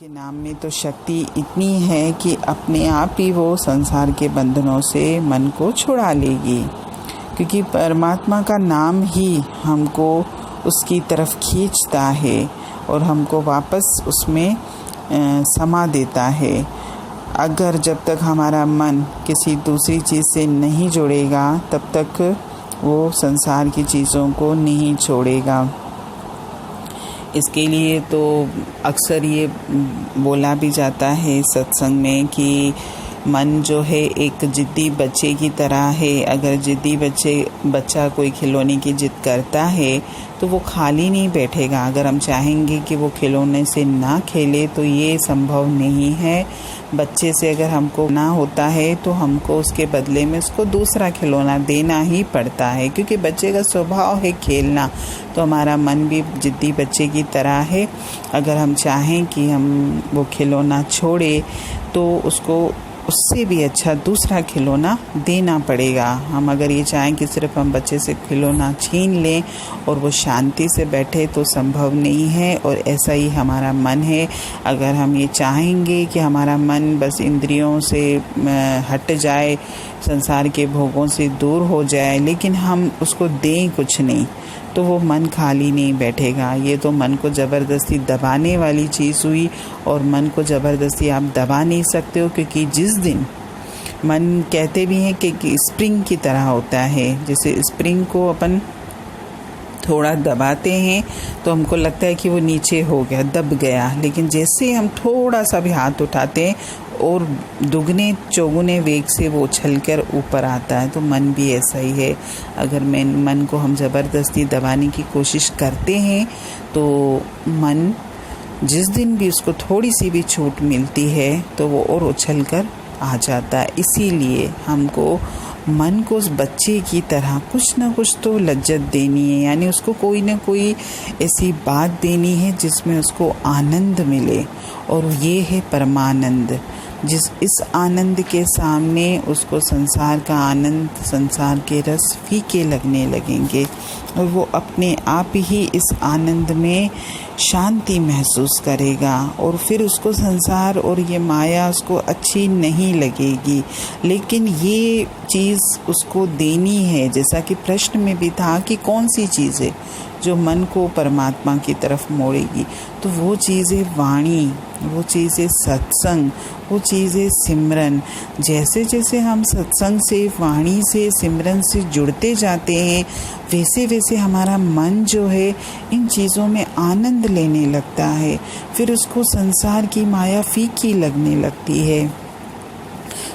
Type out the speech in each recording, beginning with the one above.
के नाम में तो शक्ति इतनी है कि अपने आप ही वो संसार के बंधनों से मन को छुड़ा लेगी, क्योंकि परमात्मा का नाम ही हमको उसकी तरफ खींचता है और हमको वापस उसमें समा देता है। अगर जब तक हमारा मन किसी दूसरी चीज़ से नहीं जुड़ेगा तब तक वो संसार की चीज़ों को नहीं छोड़ेगा। इसके लिए तो अक्सर ये बोला भी जाता है सत्संग में कि मन जो है एक जिद्दी बच्चे की तरह है। अगर जिद्दी बच्चा कोई खिलौने की जिद करता है तो वो खाली नहीं बैठेगा। अगर हम चाहेंगे कि वो खिलौने से ना खेले तो ये संभव नहीं है। बच्चे से अगर हमको ना होता है तो हमको उसके बदले में उसको दूसरा खिलौना देना ही पड़ता है, क्योंकि बच्चे का स्वभाव है खेलना। तो हमारा मन भी जिद्दी बच्चे की तरह है। अगर हम चाहें कि हम वो खिलौना छोड़े तो उसको उससे भी अच्छा दूसरा खिलौना देना पड़ेगा। हम अगर ये चाहें कि सिर्फ हम बच्चे से खिलौना छीन लें और वो शांति से बैठे तो संभव नहीं है। और ऐसा ही हमारा मन है। अगर हम ये चाहेंगे कि हमारा मन बस इंद्रियों से हट जाए, संसार के भोगों से दूर हो जाए, लेकिन हम उसको दें कुछ नहीं, तो वो मन खाली नहीं बैठेगा। ये तो मन को ज़बरदस्ती दबाने वाली चीज़ हुई, और मन को ज़बरदस्ती आप दबा नहीं सकते हो, क्योंकि जिस दिन मन कहते भी हैं कि स्प्रिंग की तरह होता है। जैसे स्प्रिंग को अपन थोड़ा दबाते हैं तो हमको लगता है कि वो नीचे हो गया, दब गया, लेकिन जैसे हम थोड़ा सा भी हाथ उठाते हैं और दुगने चौगुने वेग से वो उछलकर ऊपर आता है। तो मन भी ऐसा ही है। अगर मन को हम ज़बरदस्ती दबाने की कोशिश करते हैं तो मन जिस दिन भी उसको थोड़ी सी भी छूट मिलती है तो वो और उछलकर आ जाता है। इसीलिए हमको मन को उस बच्चे की तरह कुछ ना कुछ तो लज्जत देनी है, यानी उसको कोई ना कोई ऐसी बात देनी है जिसमें उसको आनंद मिले, और ये है परमानंद। इस आनंद के सामने उसको संसार का आनंद, संसार के रस फीके लगने लगेंगे, और वो अपने आप ही इस आनंद में शांति महसूस करेगा। और फिर उसको संसार और ये माया उसको अच्छी नहीं लगेगी, लेकिन ये चीज़ उसको देनी है। जैसा कि प्रश्न में भी था कि कौन सी चीज़ है जो मन को परमात्मा की तरफ मोड़ेगी, तो वो चीज़ है वाणी, वो चीज़ है सत्संग, वो चीज़ है सिमरन। जैसे जैसे हम सत्संग से, वाणी से, सिमरन से जुड़ते जाते हैं, वैसे वैसे हमारा मन जो है इन चीज़ों में आनंद लेने लगता है। फिर उसको संसार की माया फीकी लगने लगती है।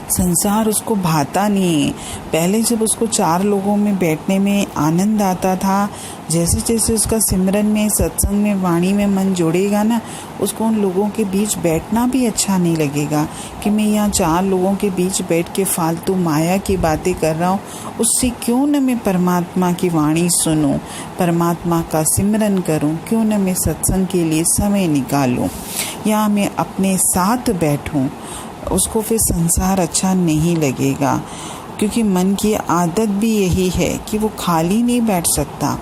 संसार उसको भाता नहीं है। पहले जब उसको चार लोगों में बैठने में आनंद आता था, जैसे जैसे उसका सिमरन में, सत्संग में, वाणी में मन जुड़ेगा ना, उसको उन लोगों के बीच बैठना भी अच्छा नहीं लगेगा कि मैं यहाँ चार लोगों के बीच बैठ के फालतू माया की बातें कर रहा हूँ। उससे क्यों न मैं परमात्मा की वाणी सुनूं, परमात्मा का सिमरन करूँ, क्यों न मैं सत्संग के लिए समय निकालूँ, या मैं अपने साथ बैठूँ। उसको फिर संसार अच्छा नहीं लगेगा, क्योंकि मन की आदत भी यही है कि वो खाली नहीं बैठ सकता,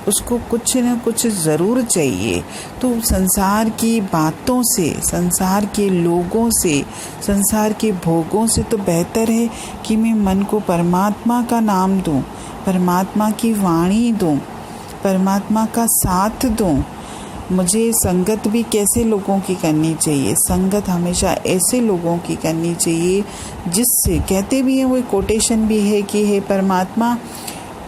उसको कुछ न कुछ ज़रूर चाहिए। तो संसार की बातों से, संसार के लोगों से, संसार के भोगों से तो बेहतर है कि मैं मन को परमात्मा का नाम दूं, परमात्मा की वाणी दूं, परमात्मा का साथ दूं। मुझे संगत भी कैसे लोगों की करनी चाहिए? संगत हमेशा ऐसे लोगों की करनी चाहिए जिससे, कहते भी हैं, वो कोटेशन भी है कि हे परमात्मा,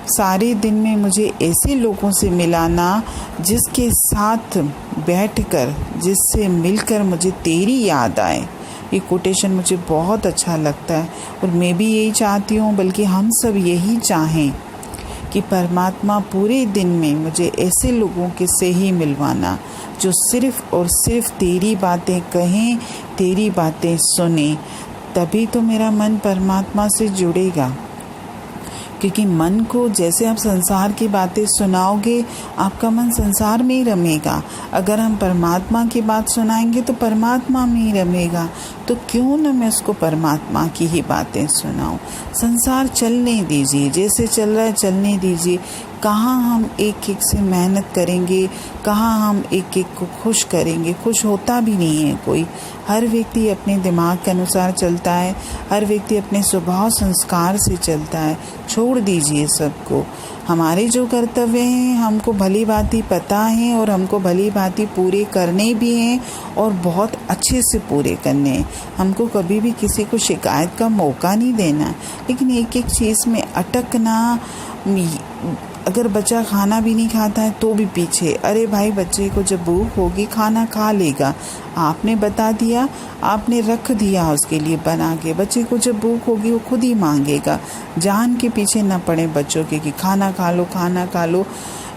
सारे दिन में मुझे ऐसे लोगों से मिलाना जिसके साथ बैठकर, जिससे मिलकर मुझे तेरी याद आए। ये कोटेशन मुझे बहुत अच्छा लगता है, और मैं भी यही चाहती हूँ, बल्कि हम सब यही चाहें कि परमात्मा पूरे दिन में मुझे ऐसे लोगों के से ही मिलवाना जो सिर्फ़ और सिर्फ तेरी बातें कहें, तेरी बातें सुने। तभी तो मेरा मन परमात्मा से जुड़ेगा। क्योंकि मन को जैसे आप संसार की बातें सुनाओगे, आपका मन संसार में ही रमेगा। अगर हम परमात्मा की बात सुनाएंगे तो परमात्मा में ही रमेगा। तो क्यों न मैं उसको परमात्मा की ही बातें सुनाऊं। संसार चलने दीजिए, जैसे चल रहा है चलने दीजिए। कहाँ हम एक एक से मेहनत करेंगे, कहाँ हम एक एक को खुश करेंगे। खुश होता भी नहीं है कोई। हर व्यक्ति अपने दिमाग के अनुसार चलता है, हर व्यक्ति अपने स्वभाव संस्कार से चलता है। छोड़ दीजिए सबको। हमारे जो कर्तव्य हैं हमको भली भांति पता है और हमको भली भांति पूरे करने भी हैं और बहुत अच्छे से पूरे करने हैं। हमको कभी भी किसी को शिकायत का मौका नहीं देना, लेकिन एक एक चीज़ में अटकना। अगर बच्चा खाना भी नहीं खाता है तो भी पीछे, अरे भाई बच्चे को जब भूख होगी खाना खा लेगा, आपने बता दिया, आपने रख दिया उसके लिए बना के, बच्चे को जब भूख होगी वो खुद ही मांगेगा। जान के पीछे न पड़े बच्चों के कि खाना खा लो, खाना खा लो।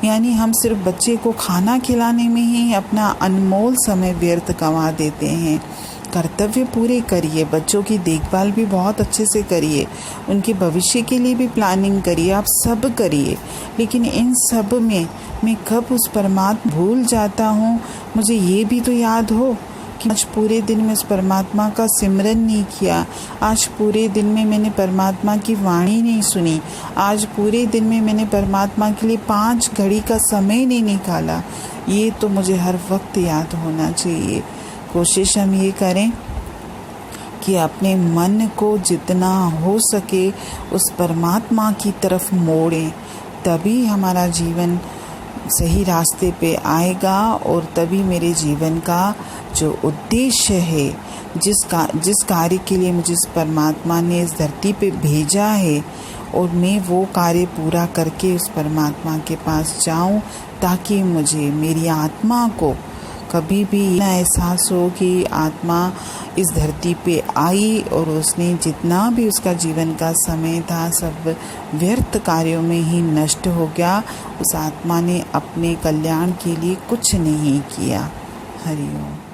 यानी हम सिर्फ बच्चे को खाना खिलाने में ही अपना अनमोल समय व्यर्थ गंवा देते हैं। कर्तव्य पूरे करिए, बच्चों की देखभाल भी बहुत अच्छे से करिए, उनके भविष्य के लिए भी प्लानिंग करिए, आप सब करिए। लेकिन इन सब में मैं कब उस परमात्मा भूल जाता हूँ। मुझे ये भी तो याद हो कि आज पूरे दिन में उस परमात्मा का सिमरन नहीं किया, आज पूरे दिन में मैंने परमात्मा की वाणी नहीं सुनी, आज पूरे दिन में मैंने परमात्मा के लिए 5 घड़ी का समय नहीं निकाला। ये तो मुझे हर वक्त याद होना चाहिए। कोशिश हम ये करें कि अपने मन को जितना हो सके उस परमात्मा की तरफ मोड़ें, तभी हमारा जीवन सही रास्ते पे आएगा और तभी मेरे जीवन का जो उद्देश्य है, जिस कार्य के लिए मुझे इस परमात्मा ने इस धरती पे भेजा है, और मैं वो कार्य पूरा करके उस परमात्मा के पास जाऊं, ताकि मुझे मेरी आत्मा को कभी भी ना एहसास हो कि आत्मा इस धरती पे आई और उसने जितना भी उसका जीवन का समय था सब व्यर्थ कार्यों में ही नष्ट हो गया। उस आत्मा ने अपने कल्याण के लिए कुछ नहीं किया। हरि ओम।